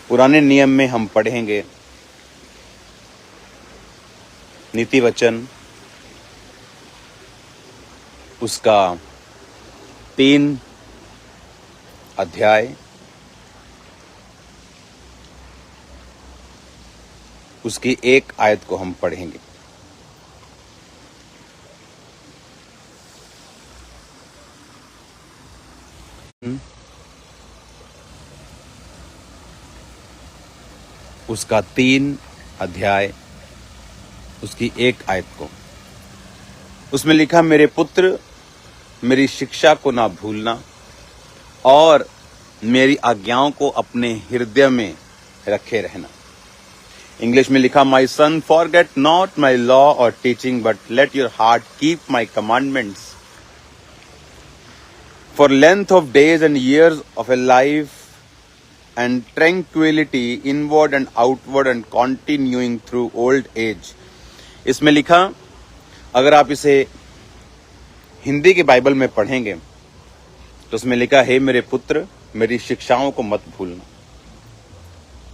पुराने नियम में हम पढ़ेंगे नीति वचन उसका 3 अध्याय उसकी 1 आयत को हम पढ़ेंगे। उसका 3 अध्याय उसकी 1 आयत को। उसमें लिखा, मेरे पुत्र मेरी शिक्षा को ना भूलना और मेरी आज्ञाओं को अपने हृदय में रखे रहना। इंग्लिश में लिखा, माई सन फॉरगेट नॉट माई लॉ और teaching but let your heart keep my commandments for length of days and years of A life and tranquility inward and outward and continuing through old age। इसमें लिखा, अगर आप इसे हिंदी के Bible में पढ़ेंगे तो उसमें लिखा, हे मेरे पुत्र मेरी शिक्षाओं को मत भूलना,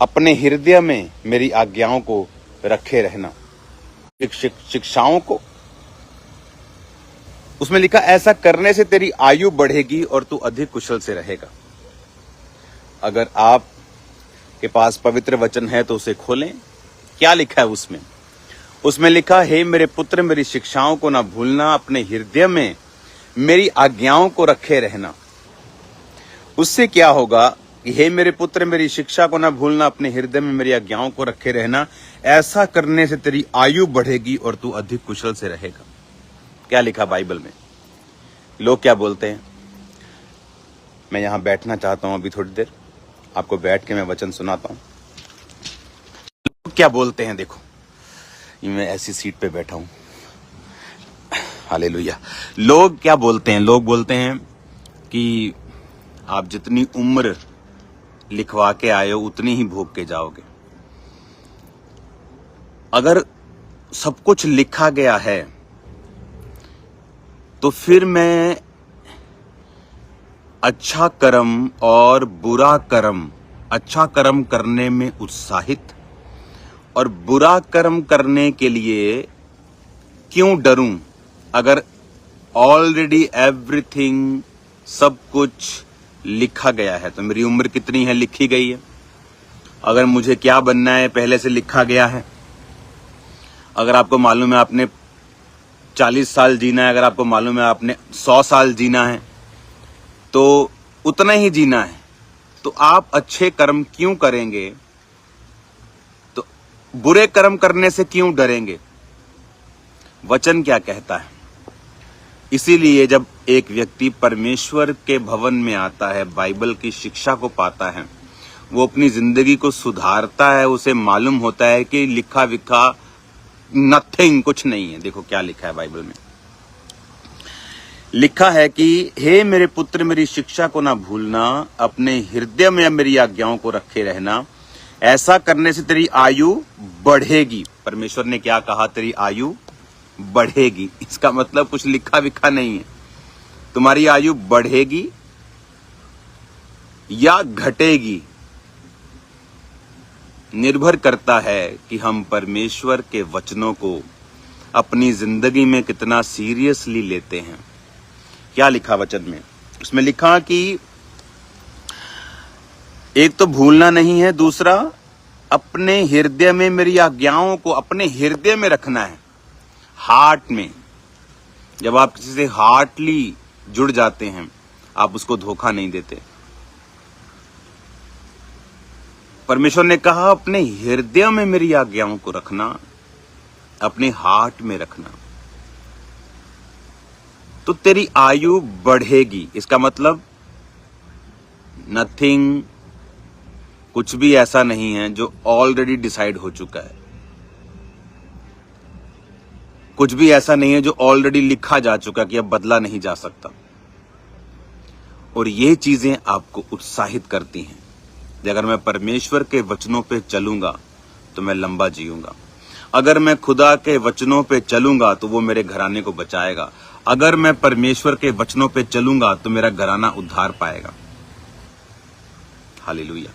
अपने हृदय में मेरी आज्ञाओं को रखे रहना। शिक्षाओं को उसमें लिखा, ऐसा करने से तेरी आयु बढ़ेगी और तू अधिक कुशल से रहेगा। अगर आप के पास पवित्र वचन है तो उसे खोलें। क्या लिखा है उसमें? उसमें लिखा, हे मेरे पुत्र मेरी शिक्षाओं को ना भूलना, अपने हृदय में मेरी आज्ञाओं को रखे रहना। उससे क्या होगा कि हे मेरे पुत्र मेरी शिक्षा को ना भूलना, अपने हृदय में मेरी आज्ञाओं को रखे रहना, ऐसा करने से तेरी आयु बढ़ेगी और तू अधिक कुशल से रहेगा। क्या लिखा बाइबल में? लोग क्या बोलते हैं? मैं यहां बैठना चाहता हूं अभी थोड़ी देर, आपको बैठ के मैं वचन सुनाता हूं। लोग क्या बोलते हैं? देखो, मैं ऐसी सीट पे बैठा हूं। हालेलुया। लोग क्या बोलते हैं? लोग बोलते हैं कि आप जितनी उम्र लिखवा के आए हो उतनी ही भोग के जाओगे। अगर सब कुछ लिखा गया है तो फिर मैं अच्छा कर्म और बुरा कर्म, अच्छा कर्म करने में उत्साहित और बुरा कर्म करने के लिए क्यों डरूं? अगर ऑलरेडी एवरीथिंग सब कुछ लिखा गया है तो मेरी उम्र कितनी है लिखी गई है। अगर मुझे क्या बनना है पहले से लिखा गया है। अगर आपको मालूम है आपने 40 साल जीना है, अगर आपको मालूम है आपने 100 साल जीना है तो उतना ही जीना है, तो आप अच्छे कर्म क्यों करेंगे? तो बुरे कर्म करने से क्यों डरेंगे? वचन क्या कहता है? इसीलिए जब एक व्यक्ति परमेश्वर के भवन में आता है, बाइबल की शिक्षा को पाता है, वो अपनी जिंदगी को सुधारता है, उसे मालूम होता है कि लिखा विखा नथिंग, कुछ नहीं है। देखो क्या लिखा है बाइबल में। लिखा है कि हे मेरे पुत्र मेरी शिक्षा को ना भूलना, अपने हृदय में मेरी आज्ञाओं को रखे रहना, ऐसा करने से तेरी आयु बढ़ेगी। परमेश्वर ने क्या कहा? तेरी आयु बढ़ेगी। इसका मतलब कुछ लिखा विखा नहीं है। तुम्हारी आयु बढ़ेगी या घटेगी निर्भर करता है कि हम परमेश्वर के वचनों को अपनी जिंदगी में कितना सीरियसली लेते हैं। क्या लिखा वचन में? उसमें लिखा कि एक तो भूलना नहीं है, दूसरा अपने हृदय में मेरी आज्ञाओं को अपने हृदय में रखना है, हार्ट में। जब आप किसी से हार्टली जुड़ जाते हैं, आप उसको धोखा नहीं देते। परमेश्वर ने कहा अपने हृदय में मेरी आज्ञाओं को रखना, अपने हार्ट में रखना, तो तेरी आयु बढ़ेगी। इसका मतलब नथिंग, कुछ भी ऐसा नहीं है जो ऑलरेडी डिसाइड हो चुका है। कुछ भी ऐसा नहीं है जो ऑलरेडी लिखा जा चुका कि अब बदला नहीं जा सकता। और ये चीजें आपको उत्साहित करती हैं कि अगर मैं परमेश्वर के वचनों पे चलूंगा तो मैं लंबा जीऊंगा। अगर मैं खुदा के वचनों पे चलूंगा तो वो मेरे घराने को बचाएगा। अगर मैं परमेश्वर के वचनों पे चलूंगा तो मेरा घराना उद्धार पाएगा। हालेलुया।